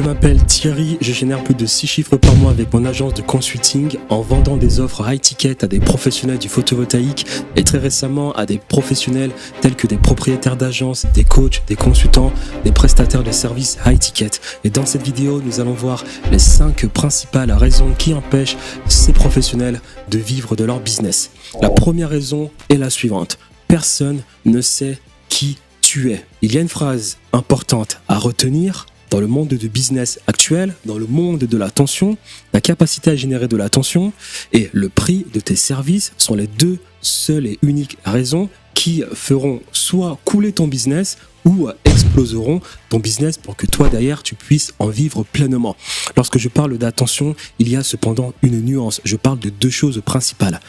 Je m'appelle Thierry, je génère plus de 6 chiffres par mois avec mon agence de consulting en vendant des offres high ticket à des professionnels du photovoltaïque et très récemment à des professionnels tels que des propriétaires d'agences, des coachs, des consultants, des prestataires de services high ticket. Et dans cette vidéo, nous allons voir les 5 principales raisons qui empêchent ces professionnels de vivre de leur business. La première raison est la suivante. Personne ne sait qui tu es. Il y a une phrase importante à retenir. Dans le monde du business actuel, dans le monde de l'attention, la capacité à générer de l'attention et le prix de tes services sont les deux seules et uniques raisons qui feront soit couler ton business ou exploseront ton business pour que toi derrière tu puisses en vivre pleinement. Lorsque je parle d'attention, il y a cependant une nuance. Je parle de deux choses principales.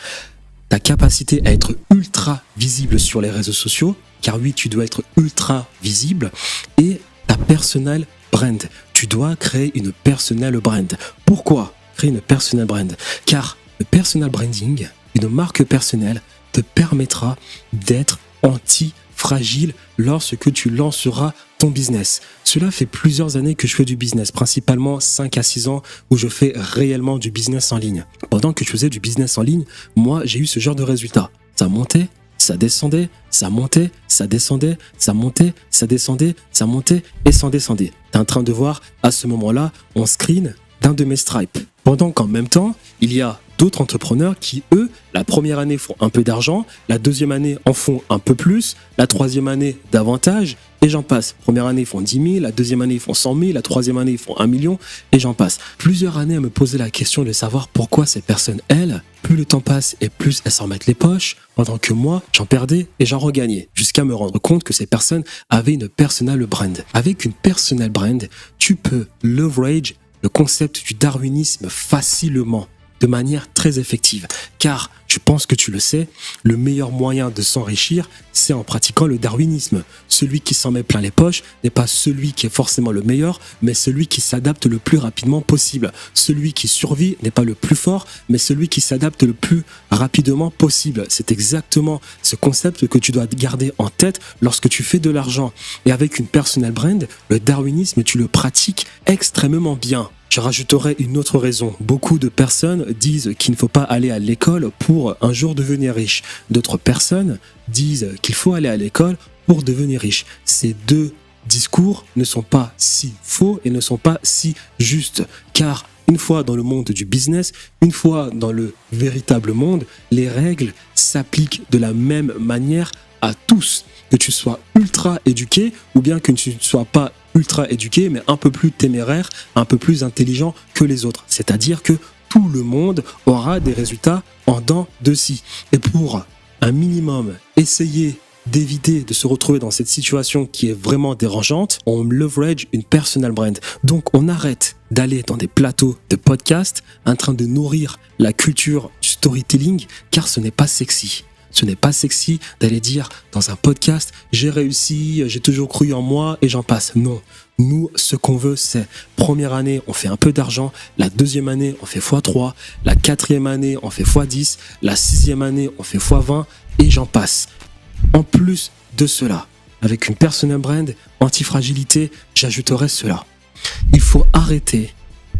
Ta capacité à être ultra visible sur les réseaux sociaux, car oui, tu dois être ultra visible, et ta personnelle brand. Tu dois créer une personal brand. Pourquoi créer une personal brand? Car le personal branding, une marque personnelle, te permettra d'être anti-fragile lorsque tu lanceras ton business. Cela fait plusieurs années que je fais du business, principalement 5 à 6 ans où je fais réellement du business en ligne. Pendant que je faisais du business en ligne, moi j'ai eu ce genre de résultat. Ça montait, ça descendait, ça montait, ça descendait, ça montait, ça descendait, ça montait et ça descendait. Tu es en train de voir, à ce moment-là, on screen d'un de mes stripes. Pendant qu'en même temps, il y a d'autres entrepreneurs qui, eux, la première année font un peu d'argent, la deuxième année en font un peu plus, la troisième année davantage, et j'en passe. Première année, ils font 10 000, la deuxième année, ils font 100 000, la troisième année, ils font 1 million, et j'en passe. Plusieurs années à me poser la question de savoir pourquoi ces personnes, elles, plus le temps passe et plus elles s'en mettent les poches, pendant que moi, j'en perdais et j'en regagnais, jusqu'à me rendre compte que ces personnes avaient une personal brand. Avec une personal brand, tu peux leverage le concept du darwinisme facilement, de manière très effective. Car, je pense que tu le sais, le meilleur moyen de s'enrichir, c'est en pratiquant le darwinisme. Celui qui s'en met plein les poches n'est pas celui qui est forcément le meilleur, mais celui qui s'adapte le plus rapidement possible. Celui qui survit n'est pas le plus fort, mais celui qui s'adapte le plus rapidement possible. C'est exactement ce concept que tu dois garder en tête lorsque tu fais de l'argent. Et avec une personal brand, le darwinisme, tu le pratiques extrêmement bien. Je rajouterai une autre raison. Beaucoup de personnes disent qu'il ne faut pas aller à l'école pour un jour devenir riche. D'autres personnes disent qu'il faut aller à l'école pour devenir riche. Ces deux discours ne sont pas si faux et ne sont pas si justes. Car une fois dans le monde du business, une fois dans le véritable monde, les règles s'appliquent de la même manière à tous. Que tu sois ultra éduqué ou bien que tu ne sois pas ultra éduqué, mais un peu plus téméraire, un peu plus intelligent que les autres. C'est-à-dire que tout le monde aura des résultats en dents de scie. Et pour un minimum essayer d'éviter de se retrouver dans cette situation qui est vraiment dérangeante, on leverage une personal brand. Donc on arrête d'aller dans des plateaux de podcast en train de nourrir la culture du storytelling, car ce n'est pas sexy. Ce n'est pas sexy d'aller dire dans un podcast « j'ai réussi, j'ai toujours cru en moi » et j'en passe. Non, nous, ce qu'on veut, c'est première année, on fait un peu d'argent, la deuxième année, on fait x3, la quatrième année, on fait x10, la sixième année, on fait x20 et j'en passe. En plus de cela, avec une personal brand, anti-fragilité, j'ajouterai cela. Il faut arrêter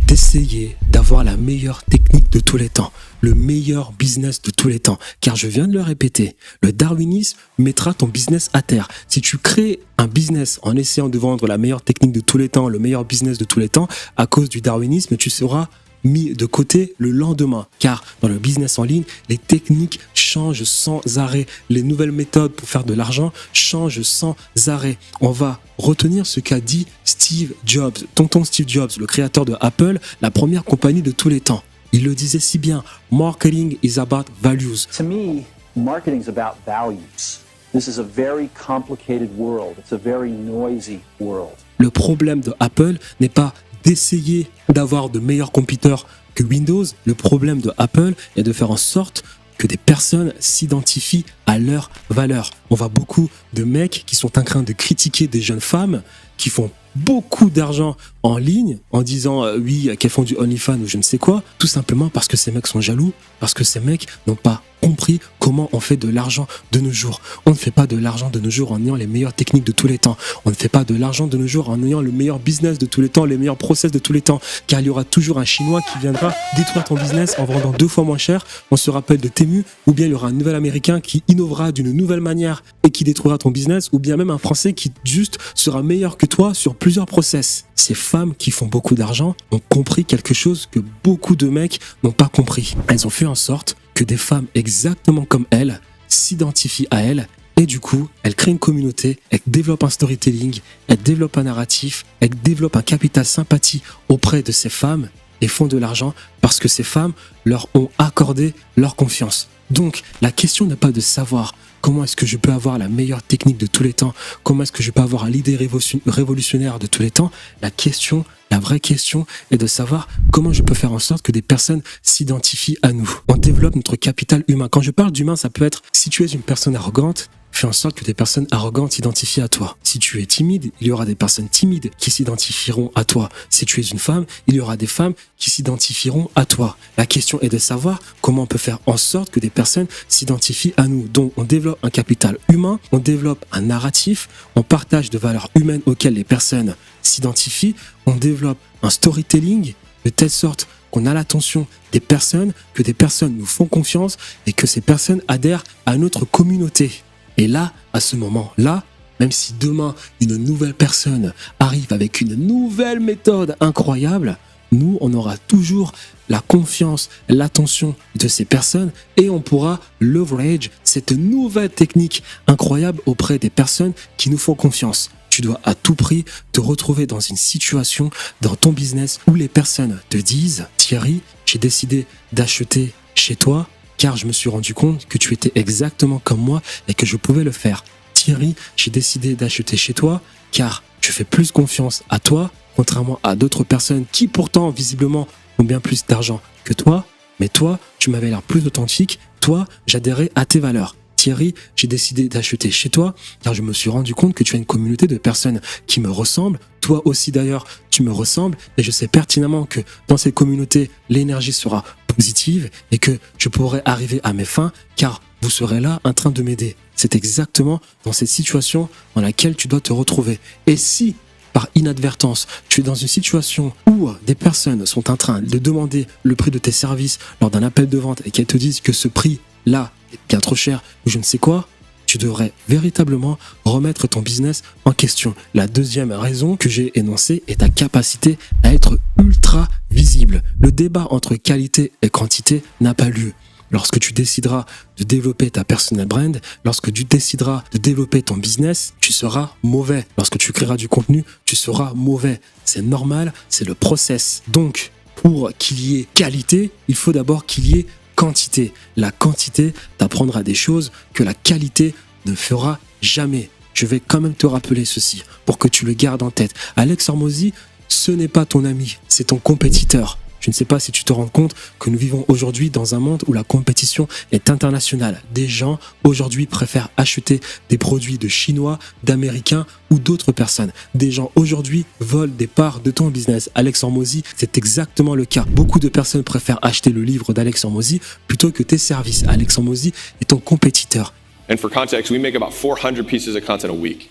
d'essayer d'avoir la meilleure technique de tous les temps, le meilleur business de tous les temps. Car je viens de le répéter, le darwinisme mettra ton business à terre. Si tu crées un business en essayant de vendre la meilleure technique de tous les temps, le meilleur business de tous les temps, à cause du darwinisme, tu seras mis de côté le lendemain. Car dans le business en ligne, les techniques changent sans arrêt. Les nouvelles méthodes pour faire de l'argent changent sans arrêt. On va retenir ce qu'a dit Steve Jobs, tonton Steve Jobs, le créateur de Apple, la première compagnie de tous les temps. Il le disait si bien, marketing is about values. To me, marketing is about values. This is a very complicated world. It's a very noisy world. Le problème de Apple n'est pas d'essayer d'avoir de meilleurs computers que Windows. Le problème de Apple est de faire en sorte que des personnes s'identifient à leurs valeurs. On voit beaucoup de mecs qui sont en train de critiquer des jeunes femmes qui font beaucoup d'argent en ligne en disant oui, qu'elles font du OnlyFans ou je ne sais quoi, tout simplement parce que ces mecs sont jaloux, parce que ces mecs n'ont pas compris comment on fait de l'argent de nos jours. On ne fait pas de l'argent de nos jours en ayant les meilleures techniques de tous les temps. On ne fait pas de l'argent de nos jours en ayant le meilleur business de tous les temps, les meilleurs process de tous les temps. Car il y aura toujours un Chinois qui viendra détruire ton business en vendant 2 fois moins cher. On se rappelle de Temu, ou bien il y aura un nouvel Américain qui innovera d'une nouvelle manière et qui détruira ton business, ou bien même un Français qui juste sera meilleur que toi sur plusieurs process. Ces femmes qui font beaucoup d'argent ont compris quelque chose que beaucoup de mecs n'ont pas compris. Elles ont fait en sorte que des femmes exactement comme elles s'identifient à elles et du coup, elles créent une communauté, elles développent un storytelling, elles développent un narratif, elles développent un capital sympathie auprès de ces femmes et font de l'argent parce que ces femmes leur ont accordé leur confiance. Donc, la question n'est pas de savoir comment est-ce que je peux avoir la meilleure technique de tous les temps, comment est-ce que je peux avoir l'idée révolutionnaire de tous les temps. La vraie question est de savoir comment je peux faire en sorte que des personnes s'identifient à nous. On développe notre capital humain. Quand je parle d'humain, ça peut être si tu es une personne arrogante, fais en sorte que des personnes arrogantes s'identifient à toi. Si tu es timide, il y aura des personnes timides qui s'identifieront à toi. Si tu es une femme, il y aura des femmes qui s'identifieront à toi. La question est de savoir comment on peut faire en sorte que des personnes s'identifient à nous. Donc, on développe un capital humain, on développe un narratif, on partage de valeurs humaines auxquelles les personnes s'identifient, on développe un storytelling de telle sorte qu'on a l'attention des personnes, que des personnes nous font confiance et que ces personnes adhèrent à notre communauté. Et là, à ce moment-là, même si demain, une nouvelle personne arrive avec une nouvelle méthode incroyable, nous, on aura toujours la confiance, l'attention de ces personnes et on pourra leverage cette nouvelle technique incroyable auprès des personnes qui nous font confiance. Tu dois à tout prix te retrouver dans une situation, dans ton business, où les personnes te disent « Thierry, j'ai décidé d'acheter chez toi car je me suis rendu compte que tu étais exactement comme moi et que je pouvais le faire. Thierry, j'ai décidé d'acheter chez toi car je fais plus confiance à toi, contrairement à d'autres personnes qui pourtant, visiblement, ont bien plus d'argent que toi. Mais toi, tu m'avais l'air plus authentique. Toi, j'adhérais à tes valeurs. Thierry, j'ai décidé d'acheter chez toi car je me suis rendu compte que tu as une communauté de personnes qui me ressemblent. Toi aussi d'ailleurs, tu me ressembles et je sais pertinemment que dans cette communauté, l'énergie sera positive et que je pourrai arriver à mes fins car vous serez là en train de m'aider. C'est exactement dans cette situation dans laquelle tu dois te retrouver. Et si par inadvertance, tu es dans une situation où des personnes sont en train de demander le prix de tes services lors d'un appel de vente et qu'elles te disent que ce prix-là est bien trop cher ou je ne sais quoi, tu devrais véritablement remettre ton business en question. La deuxième raison que j'ai énoncée est ta capacité à être ultra visible. Le débat entre qualité et quantité n'a pas lieu. Lorsque tu décideras de développer ta personal brand, lorsque tu décideras de développer ton business, tu seras mauvais. Lorsque tu créeras du contenu, tu seras mauvais. C'est normal, c'est le process. Donc, pour qu'il y ait qualité, il faut d'abord qu'il y ait quantité. La quantité t'apprendra des choses que la qualité ne fera jamais. Je vais quand même te rappeler ceci pour que tu le gardes en tête. Alex Hormozi, ce n'est pas ton ami, c'est ton compétiteur. Je ne sais pas si tu te rends compte que nous vivons aujourd'hui dans un monde où la compétition est internationale. Des gens aujourd'hui préfèrent acheter des produits de Chinois, d'Américains ou d'autres personnes. Des gens aujourd'hui volent des parts de ton business. Alex Hormozi, c'est exactement le cas. Beaucoup de personnes préfèrent acheter le livre d'Alex Hormozi plutôt que tes services. Alex Hormozi est ton compétiteur. And for context, we make about 400 pieces of content a week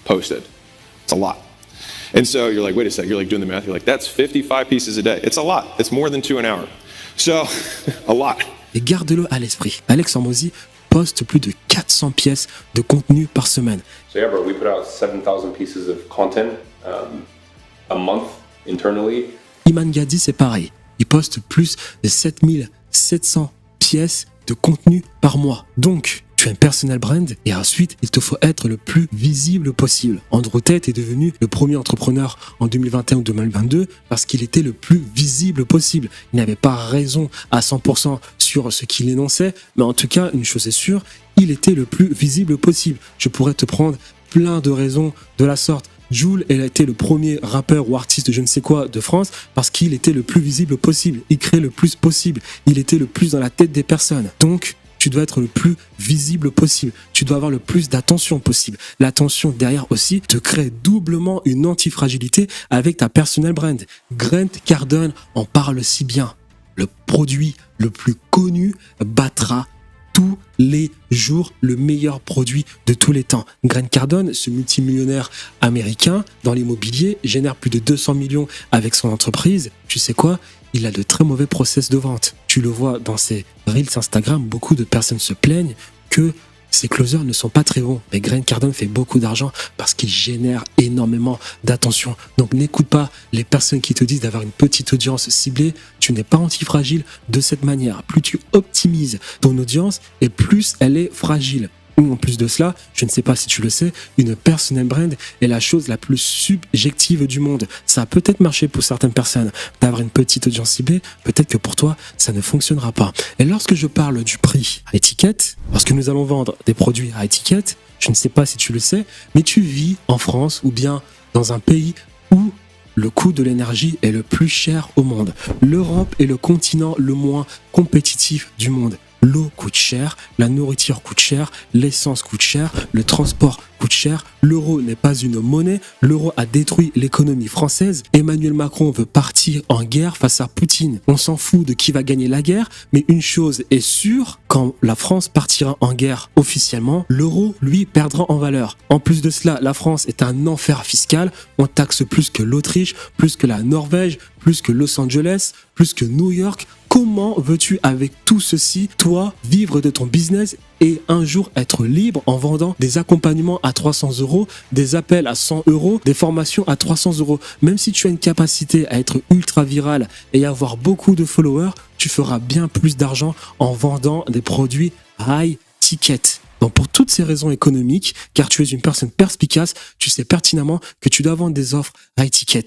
posted. It's a lot. And so you're like, wait a sec, you're like doing the math, you're like, that's 55 pieces a day. It's a lot. It's more than 2 an hour. So, a lot. Et garde-le à l'esprit. Alex Hormozi poste plus de 400 pièces de contenu par semaine. So yeah, bro, we put out 7,000 pieces of content a month internally. Iman Gadi, c'est pareil. Il poste plus de 7700 pièces de contenu par mois. Donc, tu as un personal brand et ensuite, il te faut être le plus visible possible. Andrew Tate est devenu le premier entrepreneur en 2021 ou 2022 parce qu'il était le plus visible possible. Il n'avait pas raison à 100% sur ce qu'il énonçait, mais en tout cas, une chose est sûre, il était le plus visible possible. Je pourrais te prendre plein de raisons de la sorte. Jul, elle a été le premier rappeur ou artiste je ne sais quoi de France parce qu'il était le plus visible possible. Il créait le plus possible. Il était le plus dans la tête des personnes. Donc, tu dois être le plus visible possible. Tu dois avoir le plus d'attention possible. L'attention derrière aussi te crée doublement une antifragilité avec ta personal brand. Grant Cardone en parle si bien. Le produit le plus connu battra tous les jours le meilleur produit de tous les temps. Grant Cardone, ce multimillionnaire américain dans l'immobilier, génère plus de 200 millions avec son entreprise. Tu sais quoi ? Il a de très mauvais process de vente. Tu le vois dans ses Reels Instagram, beaucoup de personnes se plaignent que ses closers ne sont pas très bons. Mais Grant Cardone fait beaucoup d'argent parce qu'il génère énormément d'attention. Donc n'écoute pas les personnes qui te disent d'avoir une petite audience ciblée. Tu n'es pas antifragile de cette manière. Plus tu optimises ton audience et plus elle est fragile. En plus de cela, je ne sais pas si tu le sais, une personal brand est la chose la plus subjective du monde. Ça a peut-être marché pour certaines personnes d'avoir une petite audience ciblée, peut-être que pour toi, ça ne fonctionnera pas. Et lorsque je parle du prix à étiquette, lorsque nous allons vendre des produits à étiquette, je ne sais pas si tu le sais, mais tu vis en France ou bien dans un pays où le coût de l'énergie est le plus cher au monde. L'Europe est le continent le moins compétitif du monde. L'eau coûte cher, la nourriture coûte cher, l'essence coûte cher, le transport coûte cher. L'euro n'est pas une monnaie. L'euro a détruit l'économie française. Emmanuel Macron veut partir en guerre face à Poutine. On s'en fout de qui va gagner la guerre, mais une chose est sûre, quand la France partira en guerre officiellement, l'euro, lui, perdra en valeur. En plus de cela, la France est un enfer fiscal. On taxe plus que l'Autriche, plus que la Norvège, plus que Los Angeles, plus que New York. Comment veux-tu, avec tout ceci, toi, vivre de ton business et un jour être libre en vendant des accompagnements à 300 €, des appels à 100 €, des formations à 300 €? Même si tu as une capacité à être ultra viral et avoir beaucoup de followers, tu feras bien plus d'argent en vendant des produits high ticket. Donc pour toutes ces raisons économiques, car tu es une personne perspicace, tu sais pertinemment que tu dois vendre des offres high ticket.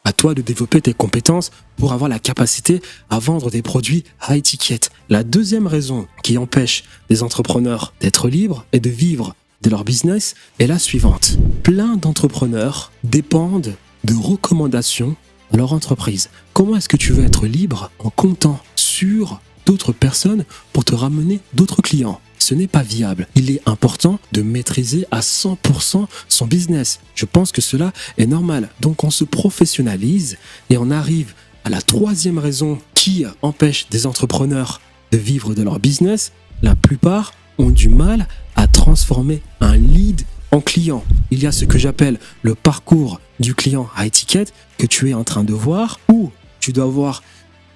À toi de développer tes compétences pour avoir la capacité à vendre des produits high ticket. La deuxième raison qui empêche les entrepreneurs d'être libres et de vivre de leur business est la suivante. Plein d'entrepreneurs dépendent de recommandations dans leur entreprise. Comment est-ce que tu veux être libre en comptant sur d'autres personnes pour te ramener d'autres clients? Ce n'est pas viable. Il est important de maîtriser à 100% son business. Je pense que cela est normal. Donc on se professionnalise et on arrive à la troisième raison qui empêche des entrepreneurs de vivre de leur business. La plupart ont du mal à transformer un lead en client. Il y a ce que j'appelle le parcours du client à étiquette que tu es en train de voir, où tu dois avoir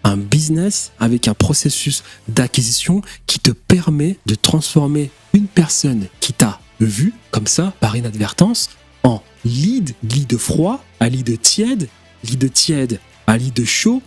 un business avec un processus d'acquisition qui te permet de transformer une personne qui t'a vu comme ça par inadvertance en lead froid à lead tiède à lead chaud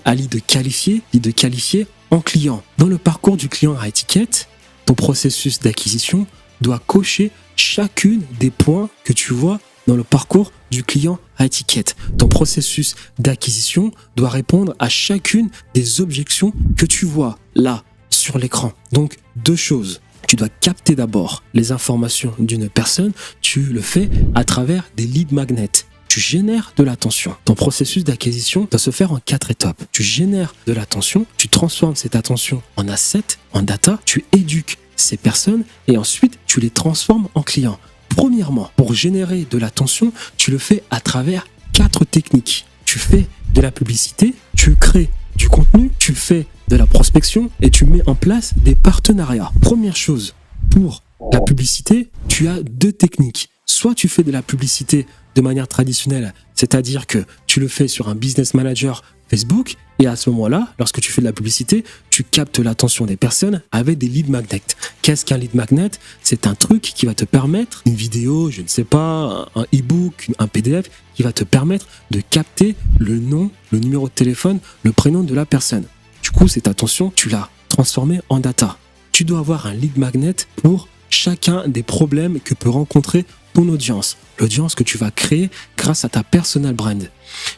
à lead qualifié en client. Dans le parcours du client à étiquette, ton processus d'acquisition doit cocher chacune des points que tu vois dans le parcours du client à étiquette. Ton processus d'acquisition doit répondre à chacune des objections que tu vois là sur l'écran. Donc, deux choses. Tu dois capter d'abord les informations d'une personne. Tu le fais à travers des lead magnets. Tu génères de l'attention. Ton processus d'acquisition doit se faire en 4 étapes. Tu génères de l'attention, tu transformes cette attention en asset, en data, tu éduques ces personnes et ensuite tu les transformes en clients. Premièrement, pour générer de l'attention, tu le fais à travers 4 techniques. Tu fais de la publicité, tu crées du contenu, tu fais de la prospection et tu mets en place des partenariats. Première chose, pour la publicité, tu as 2 techniques. Soit tu fais de la publicité de manière traditionnelle, c'est-à-dire que tu le fais sur un business manager Facebook et à ce moment-là, lorsque tu fais de la publicité, tu captes l'attention des personnes avec des lead magnets. Qu'est-ce qu'un lead magnet? C'est un truc qui va te permettre, une vidéo, je ne sais pas, un e-book, un PDF, qui va te permettre de capter le nom, le numéro de téléphone, le prénom de la personne. Du coup, cette attention, tu l'as transformée en data. Tu dois avoir un lead magnet pour chacun des problèmes que peut rencontrer ton audience, l'audience que tu vas créer grâce à ta personal brand.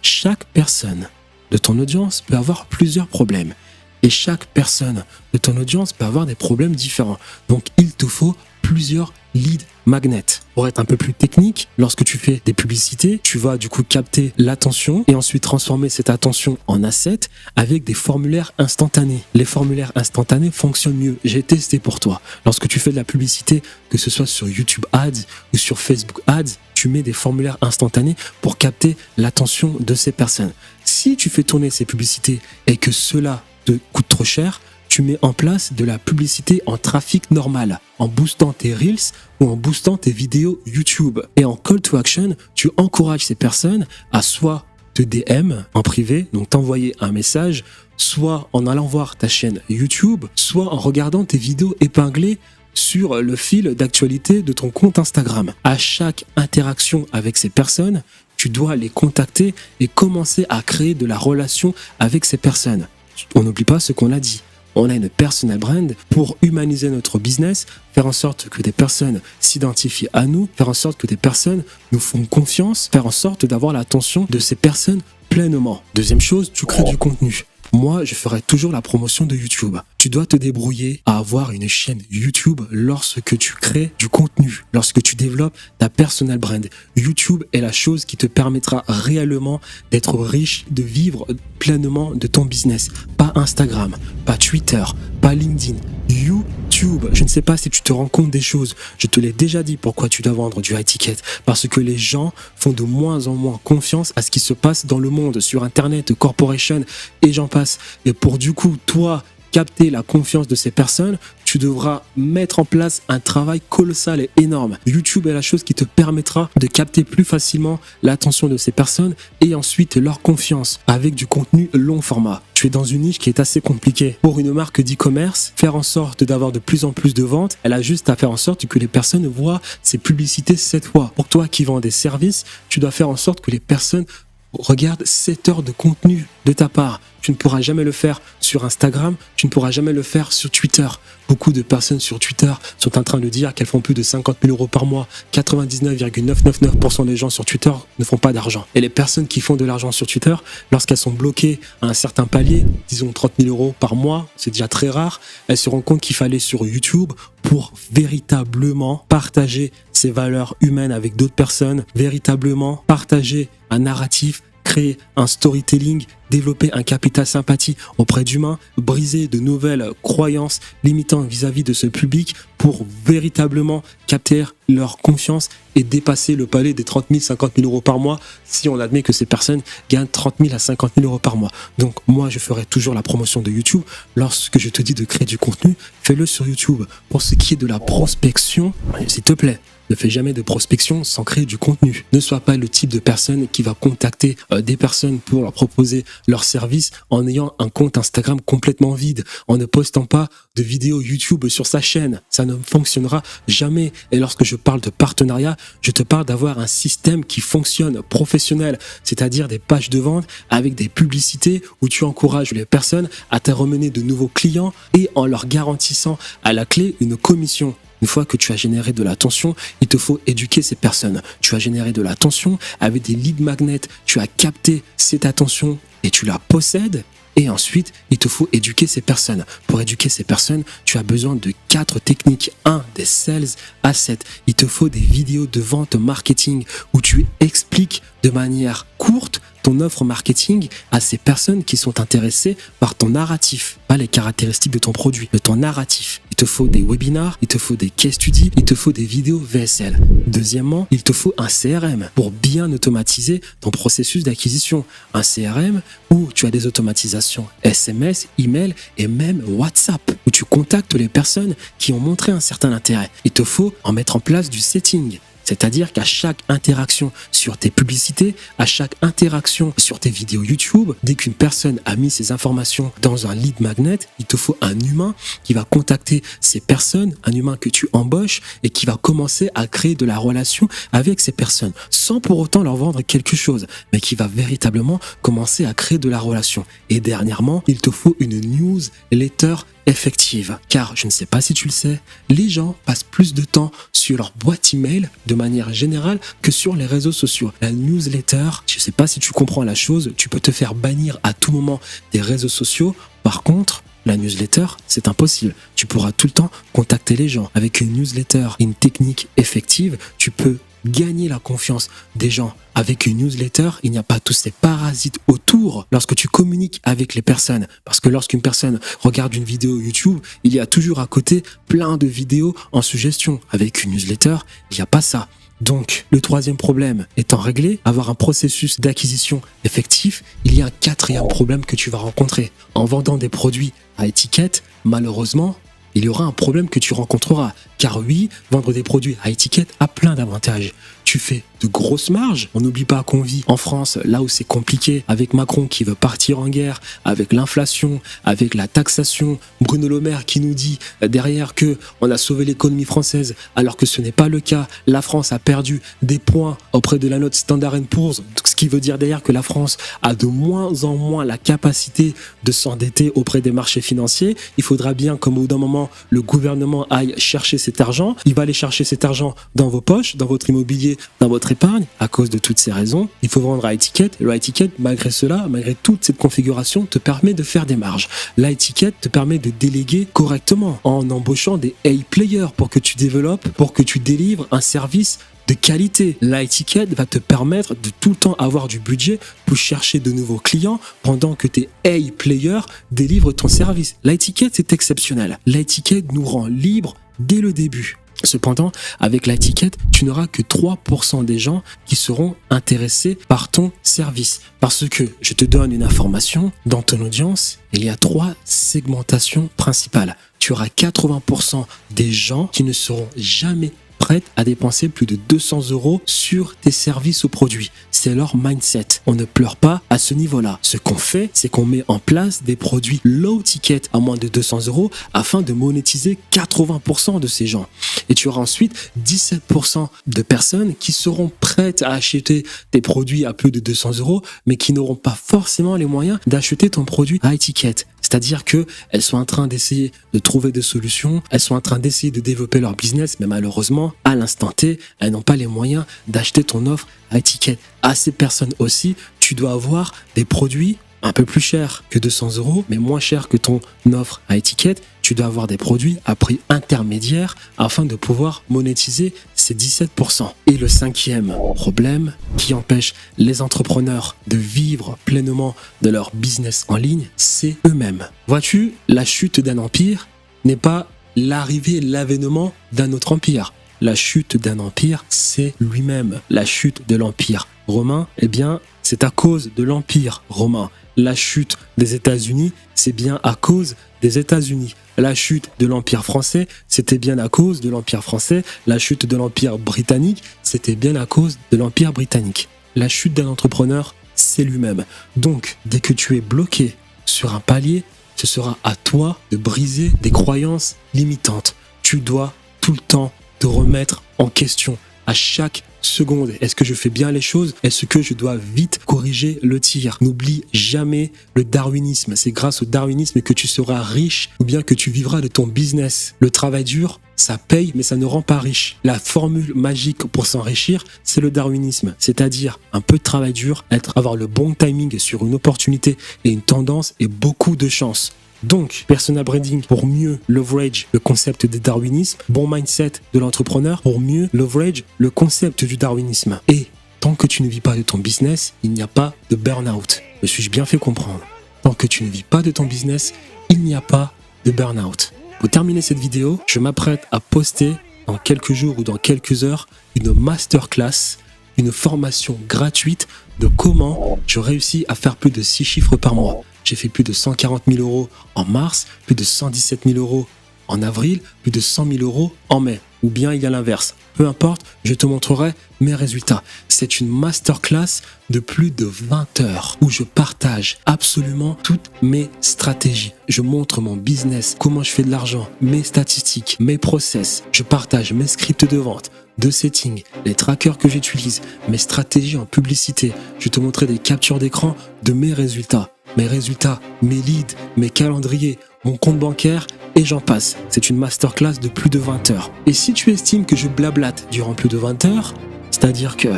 Chaque personne de ton audience peut avoir plusieurs problèmes et chaque personne de ton audience peut avoir des problèmes différents. Donc, il te faut plusieurs lead magnets. Pour être un peu plus technique, lorsque tu fais des publicités, tu vas du coup capter l'attention et ensuite transformer cette attention en asset avec des formulaires instantanés. Les formulaires instantanés fonctionnent mieux. J'ai testé pour toi. Lorsque tu fais de la publicité, que ce soit sur YouTube Ads ou sur Facebook Ads, tu mets des formulaires instantanés pour capter l'attention de ces personnes. Si tu fais tourner ces publicités et que cela te coûte trop cher, tu mets en place de la publicité en trafic normal, en boostant tes Reels ou en boostant tes vidéos YouTube. Et en call to action, tu encourages ces personnes à soit te DM en privé, donc t'envoyer un message, soit en allant voir ta chaîne YouTube, soit en regardant tes vidéos épinglées sur le fil d'actualité de ton compte Instagram. À chaque interaction avec ces personnes, tu dois les contacter et commencer à créer de la relation avec ces personnes. On n'oublie pas ce qu'on a dit. On a une personal brand pour humaniser notre business, faire en sorte que des personnes s'identifient à nous, faire en sorte que des personnes nous font confiance, faire en sorte d'avoir l'attention de ces personnes pleinement. Deuxième chose, tu crées du contenu. Moi, je ferai toujours la promotion de YouTube. Tu dois te débrouiller à avoir une chaîne YouTube lorsque tu crées du contenu, lorsque tu développes ta personal brand. YouTube est la chose qui te permettra réellement d'être riche, de vivre pleinement de ton business. Pas Instagram, pas Twitter, pas LinkedIn. YouTube. Je ne sais pas si tu te rends compte des choses. Je te l'ai déjà dit pourquoi tu dois vendre du high ticket. Parce que les gens font de moins en moins confiance à ce qui se passe dans le monde, sur Internet, corporation et j'en passe. Et pour du coup, toi, capter la confiance de ces personnes, tu devras mettre en place un travail colossal et énorme. YouTube est la chose qui te permettra de capter plus facilement l'attention de ces personnes et ensuite leur confiance avec du contenu long format. Tu es dans une niche qui est assez compliquée. Pour une marque d'e-commerce, faire en sorte d'avoir de plus en plus de ventes, elle a juste à faire en sorte que les personnes voient ces publicités 7 fois. Pour toi qui vends des services, tu dois faire en sorte que les personnes regardent 7 heures de contenu de ta part. Tu ne pourras jamais le faire sur Instagram, tu ne pourras jamais le faire sur Twitter. Beaucoup de personnes sur Twitter sont en train de dire qu'elles font plus de 50 000 euros par mois. 99,999% des gens sur Twitter ne font pas d'argent. Et les personnes qui font de l'argent sur Twitter, lorsqu'elles sont bloquées à un certain palier, disons 30 000 euros par mois, c'est déjà très rare, elles se rendent compte qu'il fallait sur YouTube pour véritablement partager ses valeurs humaines avec d'autres personnes, véritablement partager un narratif, créer un storytelling, développer un capital sympathie auprès d'humains, briser de nouvelles croyances limitantes vis-à-vis de ce public pour véritablement capter leur confiance et dépasser le palier des 30 000, 50 000 euros par mois si on admet que ces personnes gagnent 30 000 à 50 000 euros par mois. Donc moi, je ferai toujours la promotion de YouTube. Lorsque je te dis de créer du contenu, fais-le sur YouTube. Pour ce qui est de la prospection, s'il te plaît, ne fais jamais de prospection sans créer du contenu. Ne sois pas le type de personne qui va contacter des personnes pour leur proposer leurs services en ayant un compte Instagram complètement vide, en ne postant pas de vidéos YouTube sur sa chaîne. Ça ne fonctionnera jamais. Et lorsque je parle de partenariat, je te parle d'avoir un système qui fonctionne professionnel, c'est-à-dire des pages de vente avec des publicités où tu encourages les personnes à te ramener de nouveaux clients et en leur garantissant à la clé une commission. Une fois que tu as généré de l'attention, il te faut éduquer ces personnes. Tu as généré de l'attention avec des lead magnets. Tu as capté cette attention et tu la possèdes. Et ensuite, il te faut éduquer ces personnes. Pour éduquer ces personnes, tu as besoin de 4 techniques. 1, des sales assets. Il te faut des vidéos de vente marketing où tu expliques de manière courte ton offre marketing à ces personnes qui sont intéressées par ton narratif, pas les caractéristiques de ton produit, de ton narratif. Il te faut des webinars, il te faut des case studies, il te faut des vidéos VSL. Deuxièmement, il te faut un CRM pour bien automatiser ton processus d'acquisition. Un CRM où tu as des automatisations SMS, email et même WhatsApp, où tu contactes les personnes qui ont montré un certain intérêt. Il te faut en mettre en place du setting. C'est-à-dire qu'à chaque interaction sur tes publicités, à chaque interaction sur tes vidéos YouTube, dès qu'une personne a mis ses informations dans un lead magnet, il te faut un humain qui va contacter ces personnes, un humain que tu embauches et qui va commencer à créer de la relation avec ces personnes, sans pour autant leur vendre quelque chose, mais qui va véritablement commencer à créer de la relation. Et dernièrement, il te faut une newsletter effective. Car, je ne sais pas si tu le sais, les gens passent plus de temps sur leur boîte email de manière générale que sur les réseaux sociaux. La newsletter, je ne sais pas si tu comprends la chose, tu peux te faire bannir à tout moment des réseaux sociaux. Par contre, la newsletter, c'est impossible. Tu pourras tout le temps contacter les gens. Avec une newsletter, une technique effective, tu peux gagner la confiance des gens. Avec une newsletter, il n'y a pas tous ces parasites autour lorsque tu communiques avec les personnes. Parce que lorsqu'une personne regarde une vidéo YouTube, il y a toujours à côté plein de vidéos en suggestion. Avec une newsletter, il n'y a pas ça. Donc, le troisième problème étant réglé, avoir un processus d'acquisition effectif, il y a un quatrième problème que tu vas rencontrer. En vendant des produits à étiquette, malheureusement, il y aura un problème que tu rencontreras. Car oui, vendre des produits à étiquette a plein d'avantages. Tu fais de grosses marges. On n'oublie pas qu'on vit en France, là où c'est compliqué, avec Macron qui veut partir en guerre, avec l'inflation, avec la taxation, Bruno Le Maire qui nous dit derrière que on a sauvé l'économie française, alors que ce n'est pas le cas. La France a perdu des points auprès de la note Standard & Poor's, ce qui veut dire d'ailleurs que la France a de moins en moins la capacité de s'endetter auprès des marchés financiers. Il faudra bien qu'au bout d'un moment, le gouvernement aille chercher cet argent. Il va aller chercher cet argent dans vos poches, dans votre immobilier, dans votre épargne. À cause de toutes ces raisons, il faut vendre à étiquette. Le étiquette, malgré cela, malgré toute cette configuration, te permet de faire des marges. La étiquette te permet de déléguer correctement en embauchant des A-players pour que tu développes, pour que tu délivres un service de qualité. La étiquette va te permettre de tout le temps avoir du budget pour chercher de nouveaux clients pendant que tes A-players délivrent ton service. La étiquette, c'est exceptionnel. La étiquette nous rend libres dès le début. Cependant, avec la étiquette, tu n'auras que 3% des gens qui seront intéressés par ton service. Parce que, je te donne une information, dans ton audience, il y a 3 segmentations principales. Tu auras 80% des gens qui ne seront jamais prêtes à dépenser plus de 200 € sur tes services ou produits. C'est leur mindset. On ne pleure pas à ce niveau-là. Ce qu'on fait, c'est qu'on met en place des produits low ticket à moins de 200 € afin de monétiser 80% de ces gens. Et tu auras ensuite 17% de personnes qui seront prêtes à acheter tes produits à plus de 200 € mais qui n'auront pas forcément les moyens d'acheter ton produit à étiquette. C'est-à-dire qu'elles sont en train d'essayer de trouver des solutions, elles sont en train d'essayer de développer leur business, mais malheureusement, à l'instant T, elles n'ont pas les moyens d'acheter ton offre à étiquette. À ces personnes aussi, tu dois avoir des produits un peu plus chers que 200 €, mais moins chers que ton offre à étiquette. Tu dois avoir des produits à prix intermédiaire afin de pouvoir monétiser ces 17%. Et le cinquième problème qui empêche les entrepreneurs de vivre pleinement de leur business en ligne, c'est eux-mêmes. Vois-tu, la chute d'un empire n'est pas l'arrivée, l'avènement d'un autre empire. La chute d'un empire, c'est lui-même. La chute de l'empire romain, eh bien, c'est à cause de l'empire romain. La chute des États-Unis, c'est bien à cause des États-Unis. La chute de l'Empire français, c'était bien à cause de l'Empire français. La chute de l'Empire britannique, c'était bien à cause de l'Empire britannique. La chute d'un entrepreneur, c'est lui-même. Donc, dès que tu es bloqué sur un palier, ce sera à toi de briser des croyances limitantes. Tu dois tout le temps te remettre en question à chaque seconde. Est-ce que je fais bien les choses? Est-ce que je dois vite corriger le tir? N'oublie jamais le darwinisme. C'est grâce au darwinisme que tu seras riche ou bien que tu vivras de ton business. Le travail dur, ça paye, mais ça ne rend pas riche. La formule magique pour s'enrichir, c'est le darwinisme. C'est-à-dire un peu de travail dur, avoir le bon timing sur une opportunité et une tendance et beaucoup de chance. Donc, personal branding pour mieux leverage le concept du darwinisme, bon mindset de l'entrepreneur pour mieux leverage le concept du darwinisme. Et tant que tu ne vis pas de ton business, il n'y a pas de burn-out. Me suis-je bien fait comprendre? Tant que tu ne vis pas de ton business, il n'y a pas de burn-out. Pour terminer cette vidéo, je m'apprête à poster dans quelques jours ou dans quelques heures une masterclass, une formation gratuite de comment je réussis à faire plus de 6 chiffres par mois. J'ai fait plus de 140 000 € en mars, plus de 117 000 € en avril, plus de 100 000 € en mai. Ou bien il y a l'inverse. Peu importe, je te montrerai mes résultats. C'est une masterclass de plus de 20 heures où je partage absolument toutes mes stratégies. Je montre mon business, comment je fais de l'argent, mes statistiques, mes process. Je partage mes scripts de vente, de setting, les trackers que j'utilise, mes stratégies en publicité. Je te montrerai des captures d'écran de mes résultats. Mes résultats, mes leads, mes calendriers, mon compte bancaire et j'en passe. C'est une masterclass de plus de 20 heures. Et si tu estimes que je blablate durant plus de 20 heures, c'est-à-dire que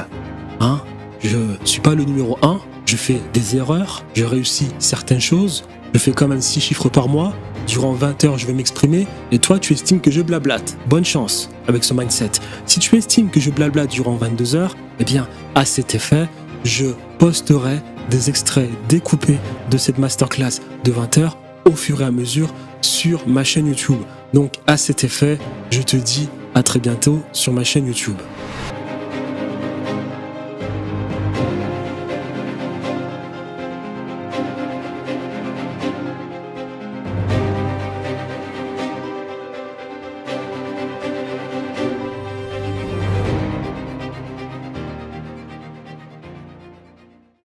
je suis pas le numéro 1, je fais des erreurs, je réussis certaines choses, je fais quand même 6 chiffres par mois, durant 20 heures je vais m'exprimer, et toi tu estimes que je blablate. Bonne chance avec ce mindset. Si tu estimes que je blablate durant 22 heures, eh bien à cet effet, je posterai des extraits découpés de cette masterclass de 20 heures au fur et à mesure sur ma chaîne YouTube. Donc à cet effet, je te dis à très bientôt sur ma chaîne YouTube.